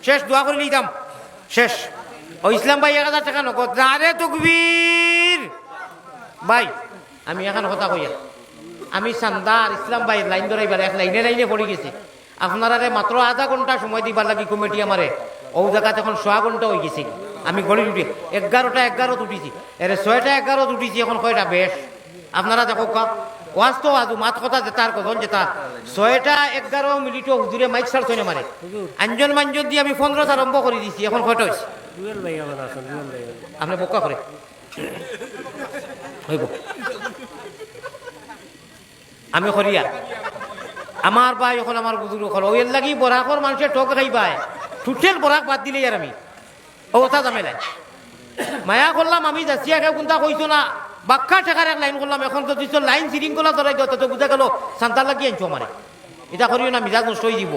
শেষ দোয়া করে নিতাম শেষ ও ইসলাম ভাই 1000 টাকা নগদ না রে তকবীর ভাই আমি এখন কথা কইয়া আমি সান্দার ইসলাম ভাই লাইন ধরাইবার এক লাইনে লাইনে পড়ে গেছি আপনারা মাত্র আধা ঘন্টা সময় দিবার লাগি কমিটি আমারে ও জায়গাতে এখন 6 ঘন্টা হয়ে গেছে আমি গড়ি উঠি 11টা 11 উঠিছি এরে 6টা 11 উঠিছি এখন কয়টা বেশ আপনারা দেখো ওয়াজ তো আজ মাত কথা যেতার কখন যেতা 6টা 11 মিনিটও হুজুরে মাইক সার ছয় মারে আঞ্জন মাঞ্জন দিয়ে আমি 15 আরম্ভ করে দিছি এখন কয়টা হয়েছে আপনি বোকা করে হইব আমি করিয়া আমার ভাই এখন আমার বুজুর্গ হল ওই লাগি বরাকর মানুষের ঠক খাইবাই ঠুটেল বরাক বাদ দিলে আর আমি ওটা জামেলাই মায়া করলাম আমি যাচ্ছি আগে কোনটা কইছো না বাক্কা ঠেকার এক লাইন করলাম এখন তো দিচ্ছ লাইন শৃঙ্খলা ধরাই দিও তো বুঝা গেল সান্তার লাগিয়ে আনছো আমারে এটা করিও না মিজাজ নষ্ট হয়ে দিব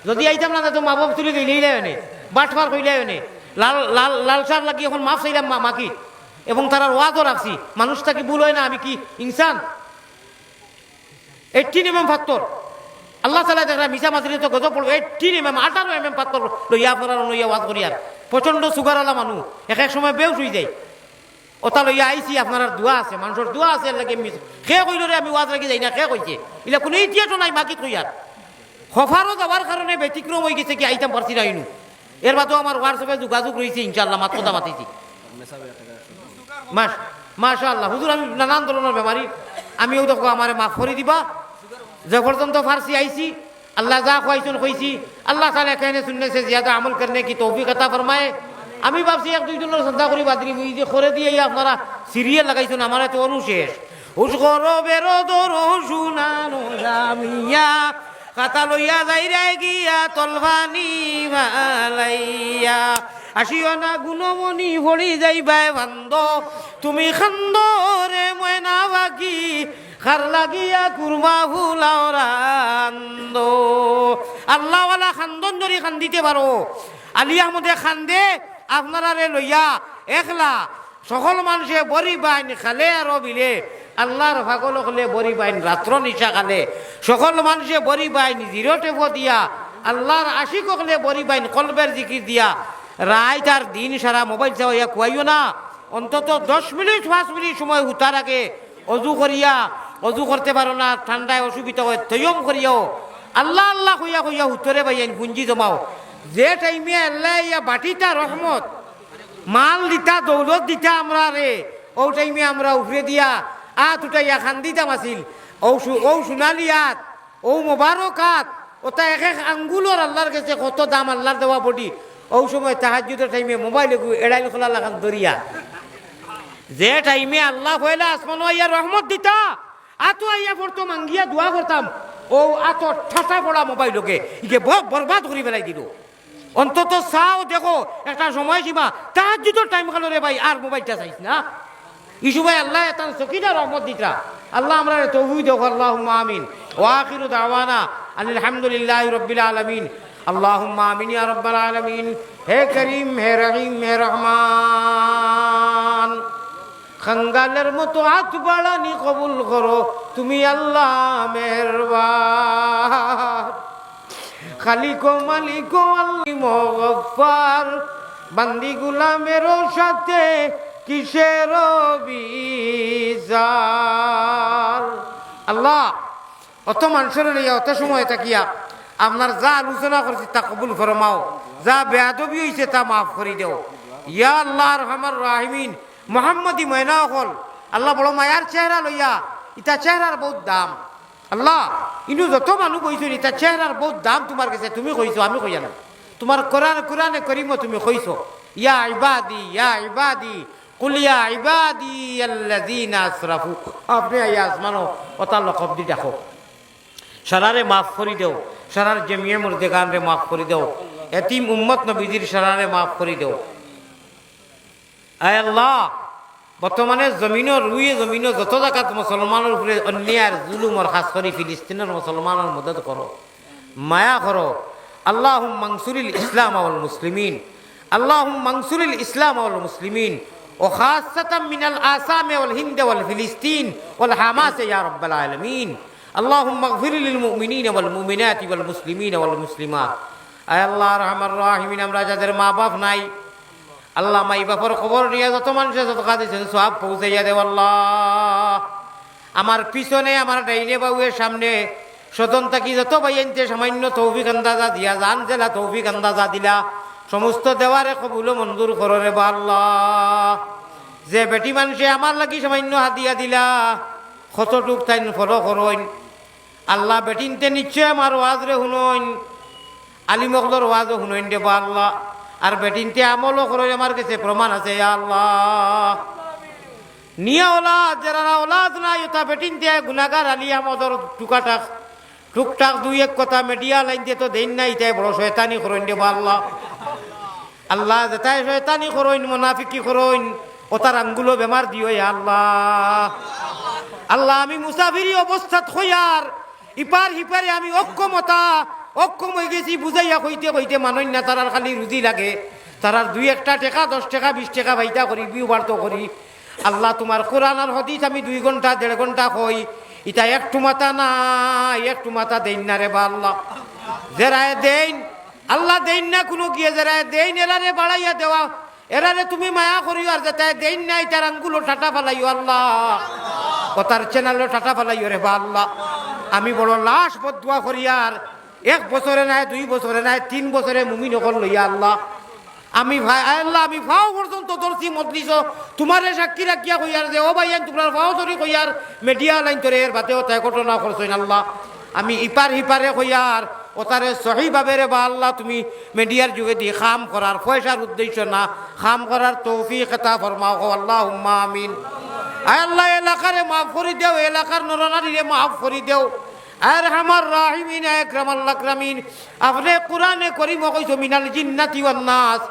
যদি আইতাম না তো মা বাপ তুলে গেলেই এনে বাট ফার কইলে এনে লাল লাল লাল সার লাগিয়ে এখন মাফ চাইলাম মাকি এবং তারা ওয়াজও রাখছি মানুষ তাকে ভুল হয় না আমি কি ইনসান 18 mm পাত্তর আল্লাহ তাআলা দেখা মিছা মাতিলে তো গজব পড়বে 18 mm 18 mm পাত্তর লইয়া আপনারা লইয়া ওয়াজ করিয়ার প্রচন্ড সুগারওয়ালা মানুষ এক এক সময় বেউস হয়ে যায় ওটা লইয়া আইছি আপনার দোয়া আছে মানুষের দোয়া আছে লাগে খে কইল রে আমি ওয়াজ লাগি যাই না খে কইছে ইলা কোনো ইতিহাসও নাই বাকি কইয়ার খফারও যাওয়ার কারণে ব্যতিক্রম হয়ে গেছে কি আইতাম পারছি না ইনু এর বাদেও আমার হোয়াটসঅ্যাপে যোগাযোগ রয়েছে ইনশাআল্লাহ মাত কথা মাতিছি মাশাআল্লাহ হুজুর আমি নানান ধরনের বেমারি আমিও দেখো আমারে মাফ করে দিবা যে পর্যন্ত ফার্সি আইছি अल्लाह जा ख्वाहिशुन ख्वाहिशी अल्लाह ताला कहने सुनने से ज्यादा अमल करने की तौफीक अता फरमाए আমি ভাবছি এক দুইজনের চিন্তা করি বাদরি মুই যে করে দিয়ে আপনারা সিরিয়াল লাগাইছেন আমার তো অনুশেষ উস করো বেরো দরো শুনানো জামিয়া কাতা লইয়া যাই রে গিয়া তলভানি ভালাইয়া আসিও না গুণমণি ভরি যাইবাই বান্দ তুমি খান্দ রে ময়না বাকি খার লাগিয়া কুরমা ফুলাও রান্দ আল্লাহওয়ালা খান্দন ধরি খান্দিতে পারো আলী আহমদে খান্দে আপনারা রে লইয়া একলা সকল মানুষে বরি বাইন খালে আর বিলে আল্লাহর ফাগল হলে বরি বাইন রাত্র নিশা খালে সকল মানুষে বরি বাইন জিরো টেপ দিয়া আল্লাহর আশিক হলে বরি বাইন কলবের জিকির দিয়া রায় তার দিন সারা মোবাইল চাওয়া কুয়াইও না অন্তত 10 মিনিট 5 মিনিট সময় হুতার আগে অজু করিয়া অজু করতে পারো না ঠান্ডায় অসুবিধা হয় তৈয়ম করিয়াও আল্লাহ আল্লাহ কইয়া কইয়া হুতরে বাইন পুঞ্জি জমাও যে টাইমে আল্লাহ ইয়া বাটিটা রহমত মাল দিতা দৌলত দিতা আমরা রে ও টাইমে আমরা উফরে দিয়া উঠাইয়া খান দিতাম আসিল ও সোনালিয়াত ও মোবারকাত ওটা এক এক আঙ্গুলর আল্লাহর কাছে কত দাম আল্লাহর দেওয়া বডি ও সময় তাহাজ্জুদের টাইমে মোবাইল এড়াইল খোলা লাগান দরিয়া যে টাইমে আল্লাহ হইলা আসমান ইয়া রহমত দিতা আতো আইয়া পড়তো মাঙ্গিয়া দোয়া করতাম ও আতো ঠাসা পড়া মোবাইলকে ইকে বরবাদ করে বেলাই দিল অন্তত চাও দেখো একটা সময় সীমা তাহাজ্জুদের টাইম কালো রে ভাই আর মোবাইলটা চাইছ না ইসু ভাই আল্লাহ এটা সকিনা রহমত দিতা আল্লাহ আমরা তৌফিক দাও আল্লাহুম্মা আমিন ওয়া আখিরু দাওয়ানা আলহামদুলিল্লাহি রাব্বিল আলামিন আল্লাহুম্মা আমিন ইয়া রাব্বাল আলামিন হে করিম হে রহিম হে রহমান খঙ্গালের মতো হাত বাড়ানি কবুল করো তুমি আল্লাহ মেহেরবান খালিকো মালিকো আল্লিমো গফফার বান্দি গুলামের সাথে কিসের বিচার আল্লাহ অত মানুষের লইয়া অত সময় থাকিয়া আপনার যা আলোচনা করছি তা কবুল ফরমাও যা বেয়াদবি হয়েছে তা মাফ করে দেও ইয়া আল্লাহ রহমান রাহিমিন মোহাম্মদী ময়না হল আল্লাহ বড় মায়ার চেহারা লইয়া ইটা চেহারার বহুত দাম আল্লাহ ইনু যত মানুষ কইছো ইটা চেহারার বহুত দাম তোমার কাছে তুমি কইছো আমি কইয়া না তোমার কোরআনে করিম তুমি কইছো ইয়া ইবাদি কুল ইয়া ইবাদি আল্লাযীনা আসরাফু আপনি ইয়া আসমানো ওটা লকব দি দেখো সারারে মাফ করে দেও সারার জমিয়ে মুর্দেগান রে মাফ করে দেও এতিম উম্মত নবীজির সারারে মাফ করে দেও আয় আল্লাহ বর্তমানে জমিনের রুইয়ে জমিনের যত জায়গাত মুসলমানের উপরে অন্যায় জুলুমর খাস করে ফিলিস্তিনের মুসলমানের মদত করো মায়া করো আল্লাহুম্মা আনসুরিল ইসলাম ওয়াল মুসলিমিন اللهم انصر الإسلام والمسلمين وخاصة من الآثام والهند والفلسطين والحماس يا رب العالمين اللهم اغفر للمؤمنين والمؤمنات والمسلمين والمسلمات আয় আল্লাহ রহমান রাহিমিন আমরা যাদের মা বাপ নাই আল্লাহ মাই বাপর খবর নিয়ে যত মানুষের যত কাঁদিয়েছেন সব পৌঁছাইয়া দেব আল্লাহ আমার পিছনে আমার ডাইনে বাবুয়ের সামনে সদন থাকি যত বাইনতে সামান্য তৌফিক আন্দাজা দিয়া জান জেলা তৌফিক আন্দাজা দিলা সমস্ত দেওয়ারে কবুল মঞ্জুর কররে বা আল্লাহ যে বেটি মানুষে আমার লাগি সামান্য হাদিয়া দিলা কতটুক তাইন ফলো করইন আল্লাহ বেটিনতে নিশ্চয় আমার ওয়াজরে শুনইন আলিমকলর ওয়াজও শুনইন দে বা আল্লাহ আর বেটিনতে আমলও করইন আমার কাছে প্রমাণ আছে ইয়া আল্লাহ নিয়া ওলাদ যারা ওলাদ নাই তা বেটিনতে গুনাহগার আলিয়া মদর টুকাটাক টুকটাক দুই এক কথা মিডিয়া লাইন দিয়ে তো দেন নাই তাই বড় শয়তানি করইন দে বা আল্লাহ আল্লাহ যেটাই শয়তানি করইন মুনাফিকি করইন ও তার আঙ্গুলো বেমার দিও ইয়া আল্লাহ আল্লাহ আমি মুসাফিরি অবস্থাত হইয়ার ইপার হিপারে আমি অক্ষম হয়ে গেছি বুঝাইয়া কইতে কইতে মানই না তারার খালি রুজি লাগে তারার দুই একটা টাকা 10 টাকা 20 টাকা ভাইটা করি বিউ বাড়তো করি আল্লাহ তোমার কোরআন আর হাদিস আমি 2 ঘন্টা 1.5 ঘন্টা কই ইটা একটু মাথা না একটু মাথা দেন না রে বা আল্লাহ যারায় দেন আল্লাহ দেন না কোনো গিয়ে যারায় দেন এরারে বাড়াইয়া দেওয়া এরারে তুমি মায়া করিও আর যেটা দেন নাই তার আঙ্গুলো ঠাটা ফেলাইও আল্লাহ ও তার চ্যানেলও ঠাটা ফেলাইও রে বা আল্লাহ আমি বড় লাশ বদুয়া করি আর 1 বছরে নাই 2 বছরে নাই 3 বছরে মুমিন হল লইয়া আল্লাহ আমি ভাই আল্লাহ আমি ফাও পর্যন্ত দর্শি মজলিস তোমারে সাক্ষী রাখিয়া কইয়ার যে ও ভাইয়ান তোমার ফাও ধরি কইয়ার মিডিয়া লাইন তোরে এর বাতেও তাই ঘটনা করছেন আল্লাহ আমি ইপার হিপারে কইয়ার ও তারে সহিভাবে রে বা আল্লাহ তুমি মিডিয়ার যুগে দিয়ে খাম করার পয়সার উদ্দেশ্য না খাম করার তৌফিক আতা ফরমাও আল্লাহুম্মা আমিন আয় আল্লাহ এলাকারে মাফ করে দেও এলাকার নরনারীরে মাফ করে দেও আর আমার রাহিমিন আকরামাল আকরামিন আপনি কোরআনে করিম কইছো মিনাল জিন্নাতি ওয়ান নাস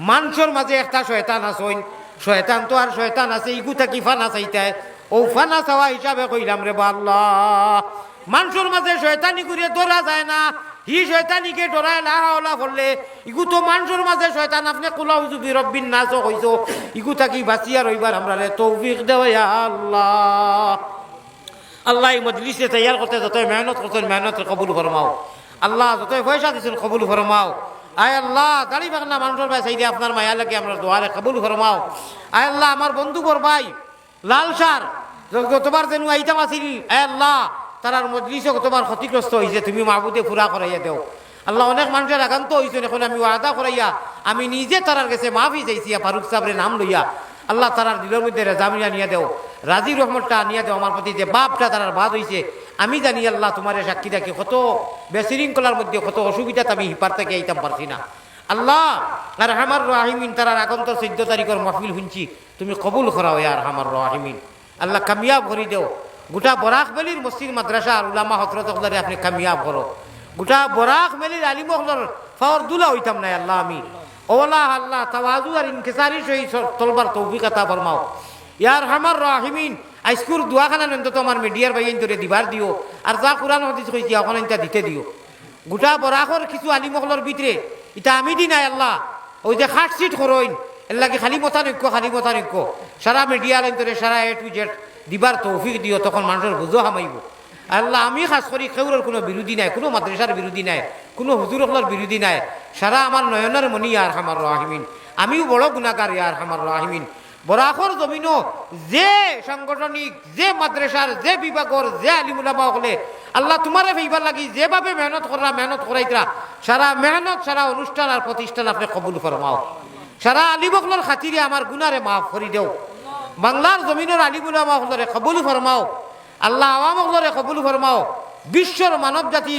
মানুষের মাঝে একটা শয়তান আছেন শয়তান তো আর শয়তান আছে ইগুতা কি ফানা চাইতে ও ফানা চাওয়া হিসাবে কইলাম রে বা আল্লাহ মানুষের মাঝে শয়তানি করে ধরা যায় না হি শয়তানিকে ডরায় লাহাওলা করলে ইগু তো মানুষের মাঝে শয়তান আপনি কুলা হুজুবি রব্বিন নাস কইছো ইগুতা কি বাঁচিয়া রইবার আমরা রে তৌফিক দেও ইয়া আল্লাহ আল্লাহ এই মজলিসে তৈয়ার করতে যতই মেহনত করতেন মেহনত কবুল ফরমাও আল্লাহ যতই পয়সা দিয়েছেন কবুল ফরমাও আয় আল্লাহ দাড়ি বাগনা মানুষের ভাই চাইলে আপনার মায়া লাগে আমরা দোয়ারে কবুল ফরমাও আয় আল্লাহ আমার বন্ধুবর ভাই লাল সার গতবার যেন আইতাম আসিল আয় আল্লাহ তারার মজলিসে গতবার ক্ষতিগ্রস্ত হয়েছে তুমি মাহবুদে পুরা করাইয়া দেও আল্লাহ অনেক মানুষের আগান্ত হয়েছেন এখন আমি ওয়াদা করাইয়া আমি নিজে তারার কাছে মাফি চাইছি ফারুক সাহেবের নাম লইয়া আল্লাহ তারার দিলের মধ্যে রেজামিয়া নিয়ে দেও রাজি রহমতটা নিয়ে দেও আমার প্রতি যে বাপটা তারার বাদ হয়েছে আমি জানি আল্লাহ তোমার সাক্ষী রাখি কত বেশৃঙ্খলার মধ্যে কত অসুবিধাতে আমি হিপার থেকে আইতাম পারছি না আল্লাহ আর আমার রাহিমিন তারার আগন্ত 14 তারিখের মাহফিল শুনছি তুমি কবুল করাও আর আমার রাহিমিন আল্লাহ কামিয়াব করে দেও গোটা বরাক বেলির মসজিদ মাদ্রাসা আর উলামা হজরত হকদারে আপনি কামিয়াব করো গোটা বরাক বেলির আলিম হকদার ফাওয়ার দুলা হইতাম না আল্লাহ আমি ওলা আল্লাহ তাওয়াজু আর ইনকিসারি সহিত তলবার তৌফিক আতা ফরমাও ইয়ার হামার রাহিমিন আইসকুর দোয়াখানা অন্তত আমার মিডিয়ার বাইন ধরে দিবার দিও আর যা কোরআন হাদিস কইছি এখন এটা দিতে দিও গোটা বরাকর কিছু আলিমহলর ভিতরে এটা আমি দি নাই আল্লাহ ওই যে খাট সিট করইন এর লাগে খালি মতা নৈক্য সারা মিডিয়া লাইন ধরে সারা A to Z দিবার তৌফিক দিও তখন মানুষের বুঝো হামাইব আল্লাহ আমি খাস করি খেউরের কোনো বিরোধী নাই কোনো মাদ্রাসার বিরোধী নাই কোনো হুজুর হকলার বিরোধী নাই সারা আমার নয়নের মনি আর হামার রাহিমিন আমিও বড় গুণাগার আর হামার রাহিমিন বরাকর জমিনও যে সাংগঠনিক যে মাদ্রাসার যে বিভাগর যে আলিমুলামা হলে আল্লাহ তোমারে ভাইবার লাগি যেভাবে মেহনত করাইতরা সারা মেহনত সারা অনুষ্ঠান আর প্রতিষ্ঠান আপনি কবুল ফরমাও সারা আলিমকলর খাতিরে আমার গুনারে মাফ করি দেও বাংলার জমিনের আলিমুলামা হলরে কবুল ফরমাও আল্লাহ আওয়ামকলরে কবুল ফরমাও বিশ্বর মানব জাতি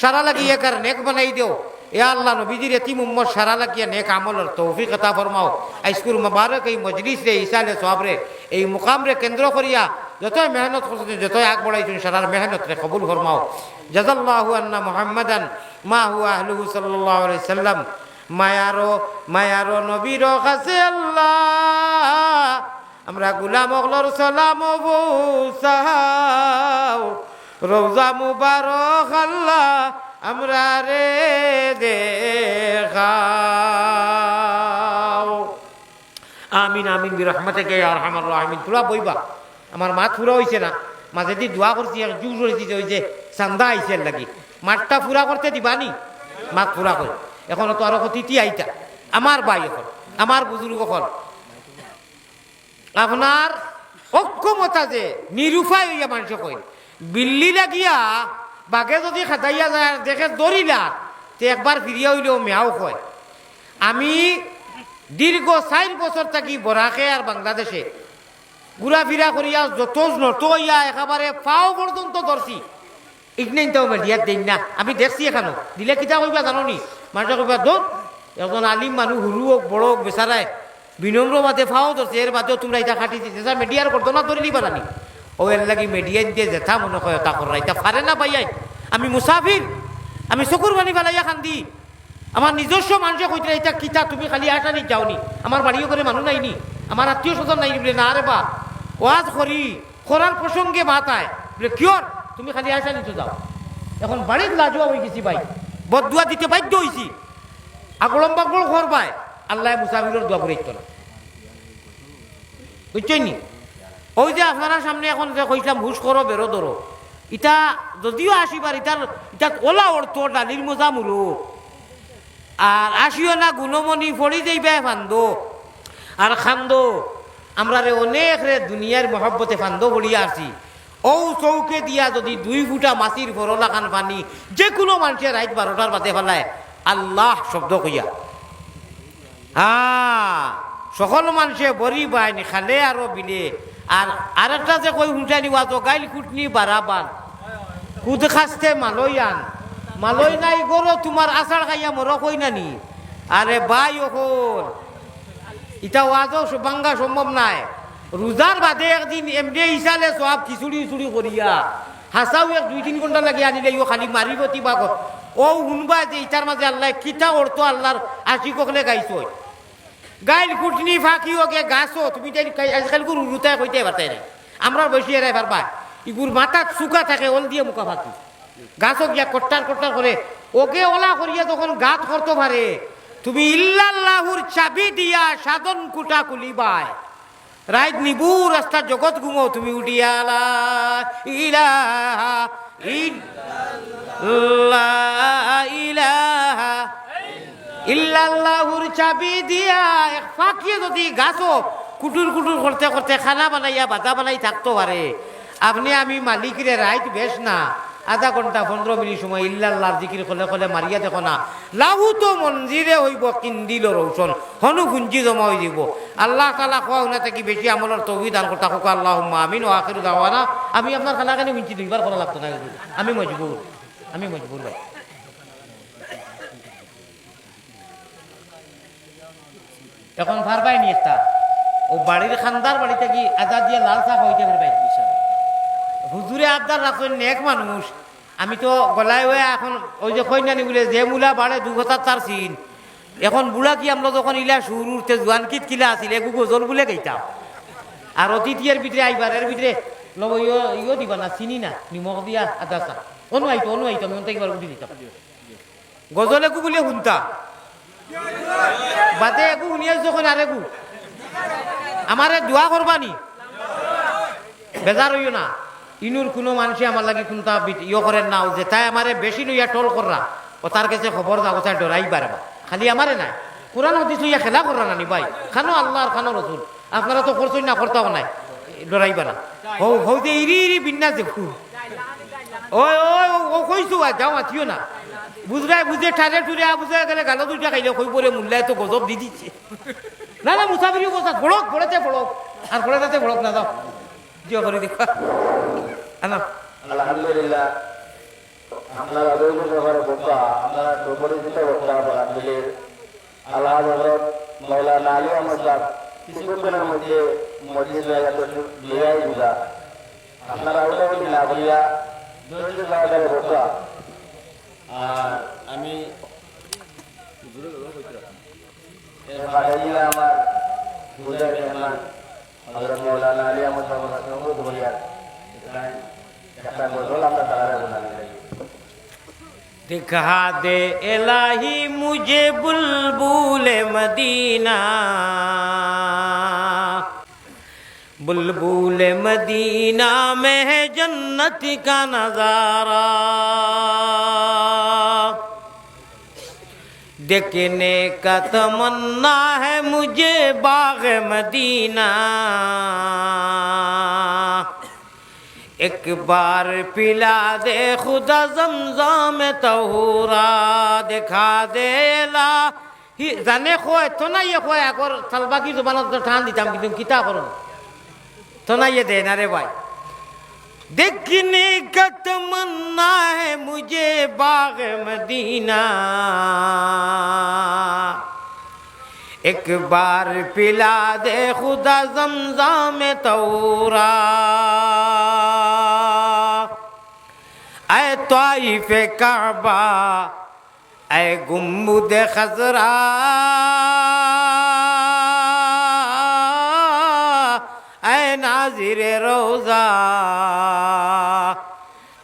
সারা লাগিয়ে কার নেক বানাই দেও এ আল্লাহ নবীজির এতিম উম্মত সারা লাগিয়ে নেক আমলের তৌফিক আতা ফরমাও আইসকুর মুবারক এই মজলিস রে ইসালে সওয়াবরে এই মুকাম রে কেন্দ্র করিয়া যতই মেহনত করছেন যতই আগ বড়াইছেন সারার মেহনত রে কবুল ফরমাও জাযাল্লাহু আন্না মুহাম্মাদান মা হুয়া আহলুহু সাল্লাল্লাহু আলাইহি সাল্লাম মায়ারো নবীর কাছে আল্লাহ আমরা গোলাম হকলর সালাম বসাও রওজা মুবারক আল্লাহ আমরা রে দেখা আমিন আমিন বিরহমাতিকা ইয়া আরহামার রাহিমিন। তোরা বইবা, আমার মাঠ পুরা হইছে না, মাঝে দিয়ে দোয়া করছি, এক জোর করেছি যে ওই যে চান্দা আইছে লাগি, মাঠটা পুরা করতে দিবানি, মাঠ পুরা করে। এখন তো আরো তিতি আইতা আমার ভাই, এখন আমার বুজুর্গ হল, আপনার অক্ষমতা যে নিরুপায় হইয়া মানুষ কই, বিল্লি লাগিয়া বাঘে যদি খাটাইয়া যায় দেখে দৌড়িলা, তে একবার ফিরিয়া হইলেও মেয়াও কয়। আমি দীর্ঘ 4 বছর থাকি বরাকে আর বাংলাদেশে ঘুরাফিরা করিয়া যত নত হইয়া একেবারে পাও পর্যন্ত ধরছি, ইগনাইনটাও মেডিয়াত দিন না। আমি দেখছি এখানো দিলে কিতা কইবা জানো নি, মানুষ কইবা দোর একজন আলিম মানুষ হুরু হোক বড় হোক বেচারায় বিনম্র বাদে ফাও ধরছে, এর বাদেও তোমরা এটা খাটি দিতে মিডিয়ার করতো না ধরে নিবা নানি। ও এর লাগি মিডিয়া দিয়ে যেথা মনে হয় তা করা, এটা পারে না পাইয়াই। আমি মুসাফির, আমি চকুর বানি ফেলাইয়া খান্দি, আমার নিজস্ব মানুষে কইতে এটা কিতা তুমি খালি আসানি যাওনি, আমার বাড়িও করে মানুষ নাইনি, আমার আত্মীয় স্বজন নাই বলে না রে বা ওয়াজ করি করার প্রসঙ্গে মাতায় বলে কিয়র তুমি খালি আসানি তো যাও। এখন বাড়ির লাজুয়া হয়ে গেছি ভাই, বদুয়া দিতে বাধ্য হয়েছি, আগলম বাগল করবায় আল্লাহ মুসাফিরের দোয়া করে না, বুঝছেন নি? ওই যে আপনারা সামনে এখন যে কইলাম হুশ করো বেরো ধরো, ইটা যদিও আসিবার ইটার ইটা ওলা অর্থ ডালির মোজা মুরু, আর আসিও না গুণমণি ফড়ি যাইবে ফান্দো আর খান্দো। আমরা রে অনেক রে দুনিয়ার মহব্বতে ফান্দো ভরিয়া আসি, ও চৌকে দিয়া যদি 2 ফুটা মাছির ভরলা খান পানি যে কোনো মানুষের রাত 12টার বাদে ফেলায় আল্লাহ শব্দ কইয়া, সকল মানুষে বরি বাইনি খালে আরো বিলে। আর আরেকটা যে কই উঠানি ওয়াজ গাইল কুটনি বারাবান কুদ খাসতে মালই আন, মালই নাই গরো তোমার আচার খাইয়া মর কই নানি। আরে ভাই ওখন ইটা ওয়াজও বাঙ্গা সম্ভব নাই, রোজার বাদে একদিন এমনি ইসালে সব খিচুড়ি উচুড়ি করিয়া হাসাও 2-3 ঘন্টা লাগে আনিলে ইও খালি মারিব তিবা ও শুনবা যে ইটার মাঝে আল্লাহ কিতা অর্থ আল্লাহর আশি কখলে গাইছ গাইল কুটনি ফাঁকি ওকে গাছো তুমি আজকাল গুরু রুতায় কইতে পারতে না, আমরা বসি এরাই পারবা ইগুর মাথার চুকা থাকে ওল দিয়ে মুখা ফাঁকি গাছও গিয়া কট্টার কট্টার করে ওকে ওলা করিয়া যখন গাত করতে পারে, তুমি ইল্লাল্লাহুর চাবি দিয়া সাধন কুটা কুলিবাই রাইত নিবু রাস্তা জগৎ ঘুমো তুমি উঠিয়া লা ইলাহা ইলাহা ইল্লাল্লাহুর চাবি দিয়া এক ফাঁকিয়ে যদি গাছও কুটুর কুটুর করতে করতে খানা বানাইয়া বাতা বানাই থাকতে পারে, আপনি আমি মালিকরে রাইত বেশ না 1/2 ঘন্টা 15 মিনিট সময় ইল্লাল্লাহর জিকির কলে কলে মারিয়া দেখো না, লাহু তো মঞ্জিরে হইব কিন্দিল রৌশন হনু গুঞ্জি জমা হয়ে যাব। আল্লাহ তাআলা কোয়া না থাকি বেশি আমলের তৌফিক দান করতে হোক, আল্লাহুম্মা আমিন। ওয়া আখিরু দাওয়ানা, আমি আপনার খানাখানি মিনছি 2বার করা লাগতো না, আমি মজবুর ভাই। এখন ফারবাই নি একটা ও বাড়ির খানদার বাড়িতে কি আজাদ দিয়ে লাল চা হইতে পারবাই, হুজুরে আবদার রাখেন নেক মানুষ। আমি তো গলায় হয়ে এখন ওই যে কইনানি বলে যে মূলা বাড়ে 2 বছর তার সিন, এখন বুড়া কি আমরা যখন ইলা সুর উঠতে জোয়ান কিত কিলা আছিল এগু গজল বলে গেইতাম। আর অতিথিয়ের ভিতরে আইবার এর ভিতরে লব ইও দিবা না চিনি না নিমখ দিয়া আদা চা অনুয়াইতো আমি অন্তে একবার উঠি দিতাম গজল এগু বলে শুনতা বাদে এগু শুনিয়ে যখন আর এগু আমারে দোয়া করবানি বেজার হইও না। ইনুর কোনো মানুষে আমার লাগে কোনটা ইয়ে করেন না যে তাই আমারে বেশি লইয়া টল কররা ও তার কাছে খবর যা কোথায় ডরাই পারবা, খালি আমারে নাই কোরআন হদিস লইয়া খেলা করা নানি ভাই, খানো আল্লাহ আর খানো রসুল, আপনারা তো করছেন না করতেও নাই ডরাইবা না। হৌতে ইরি বিন্যাস দেখু ওই ওই ও কইছো যাও আতিও না বুঝে ঠারে টুরে বুঝে গেলে গালো 2টা খাইলে কই পরে মূল্যায় তো গজব দি দিচ্ছে। না মুসাফিরিও কথা ফড়ক ফড়েতে ফড়ক আর ফড়েতে ফড়ক না যাও জিও করে দেখা। আলহামদুলিল্লাহ আপনারা রইল ব্যবহারে বক্তা আপনারা সুপরিচিত বক্তা বাগানগুলির আল্লাহ হযরত মাওলানা আলী আহমদ সাহেব কিছুক্ষণের মধ্যে মসজিদ লিয়াই বুঝা আপনারা উল্লাউলি না বলিয়া ধৈর্য সহকারে বক্তা। আর আমি আমার বুঝার মেহমান হযরত মাওলানা আলী আহমদ সাহেব বলিয়া একটা গজল আমরা তারা বলানি दिखा दे इलाही मुझे बुलबुल मदीना, बुलबुल मदीना में है जन्नत का नजारा, देखने का तमन्ना है मुझे बाग मदीना, एक बार पिला दे खुदा ज़मज़म तहूरा, दिखा दे ला ही जाने खोए तो ना ये खोए अगर तलबा की जुबान तो ठान दी हम कितुम किता करो तो ना ये देना रे भाई, देखने का तमन्ना है मुझे बाग मदीना, एक बार पिला दे खुदा ज़मज़म तौरा, ऐ त्वाइफ काबा ऐ गुम्बद खजरा, ऐ नाज़िर रोज़ा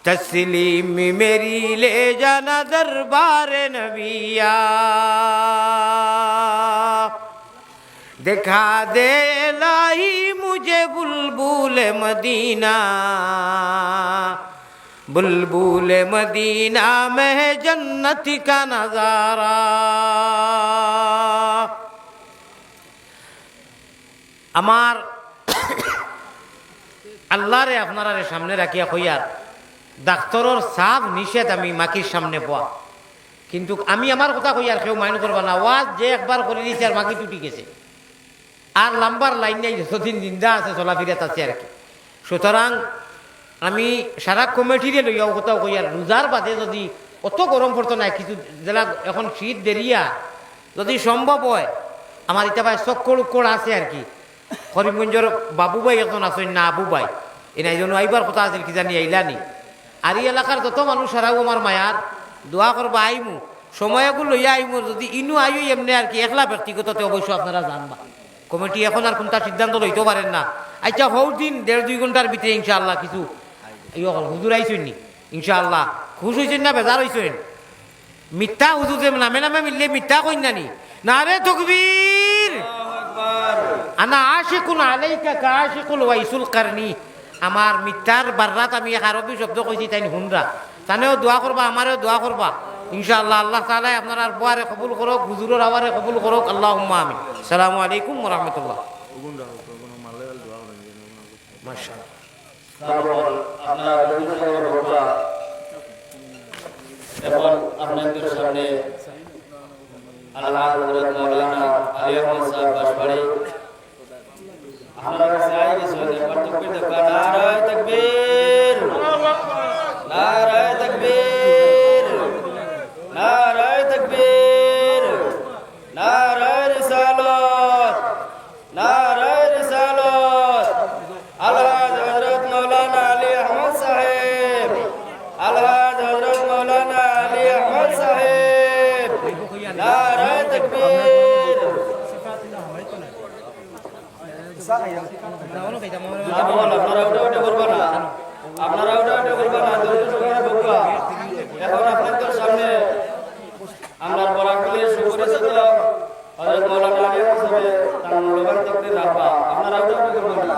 तस्लीम मेरी ले जाना दरबार नबिया, दिखा दे इलाही मुझे बुलबुल मदीना, बुलबुल मदीना में है जन्नत का नजारा। আমার আল্লাহরে আপনারা সামনে রাখিয়া কইয়ার ডাক্তারের সাব নিষেধ আমি মাকির সামনে পাওয়া, কিন্তু আমি আমার কথা কইয়ার কেউ মাইন করবা না, ওয়াজ যে একবার করে দিয়েছে আর মাকি টুটি গেছে আর লাম্বার লাইন নেই, যতদিন জিন্দা আছে চলাফিরাত আছে আর কি। সুতরাং আমি সারা কমিটিরে লইয়াও কোথাও কইয়ার রোজার বাদে যদি অত গরম পড়তো না, কিছু জেলা এখন শীত দেরিয়া যদি সম্ভব হয় আমার এটা ভাই চক্কর উক্কর আছে আর কি, করিমগঞ্জের বাবু ভাই এখন আসেন না আবু ভাই এনে এই জন্য আইবার কথা আছে কি জানি আইলানি, আর এই এলাকার যত মানুষ সারাও আমার মায়ার দোয়া করবা আইমু সময়গুলো লইয়া আইমু, যদি ইনু আইও এমনি আর কি একলা ব্যক্তিগততে অবশ্য আপনারা জানবা, কমিটি এখন আর কোনটা সিদ্ধান্ত লইতেও পারেন না। আচ্ছা হৌ দিন 1.5-2 ঘন্টার ভিতরে ইনশাআল্লাহ কিছু হুজুর আইসেন নি ইনশাআল্লাহ, খুশ হয়েছেন না বেজার হয়েছেন? মিথ্যা হুজুর যে নামে নামে মিললে মিথ্যা কইন নানি, না রে তকবীর, আনা আশিকুন আলাইকা কা আশিকুল ওয়াইসুল কারনি, আমার মিথ্যার বাররাত আমি এক আরবি শব্দ কইছি তাই হুনরা, তানেও দোয়া করবা আমারও দোয়া করবা ইনশাআল্লাহ, আল্লাহ তাআলা আপনার আর বুয়ারে কবুল করুক, হুজুরের আওয়ারে কবুল করুক, আল্লাহুম্মা আমিন। আসসালামু আলাইকুম ওয়া রাহমাতুল্লাহ। মাশাআল্লাহ আপনারা ধৈর্য সহকারে বসা। এখন আপনাদের সামনে আল্লাহ হযরত মাওলানা আলী আহমদ সাহেব বাসবাড়ি আপনারা চাই গেছেন একবার তাকবীর দেখবা, নারায়ে তাকবীর, নারায়ে তাকবীর, নারায়ে তাকবীর, নারায়ে রিসালাত, নারায়ে রিসালাত, আলহাজ হযরত মাওলানা আলী আহমদ সাহেব, আলহাজ হযরত মাওলানা আলী আহমদ সাহেব, নারায়ে তাকবীর। আপনারা ওটা ওটা করবা না, আপনারা ওটা ওটা করবা না, ধৈর্য সহকারে বলবা। এখন আপনাদের সামনে আমরা বরাকলের সুপরিচিত হযরত মাওলানা আলী আহমদ সাহেব তার মূল্যবান তাকবীর রাখবা, আপনারা ওটা ওটা করবা না।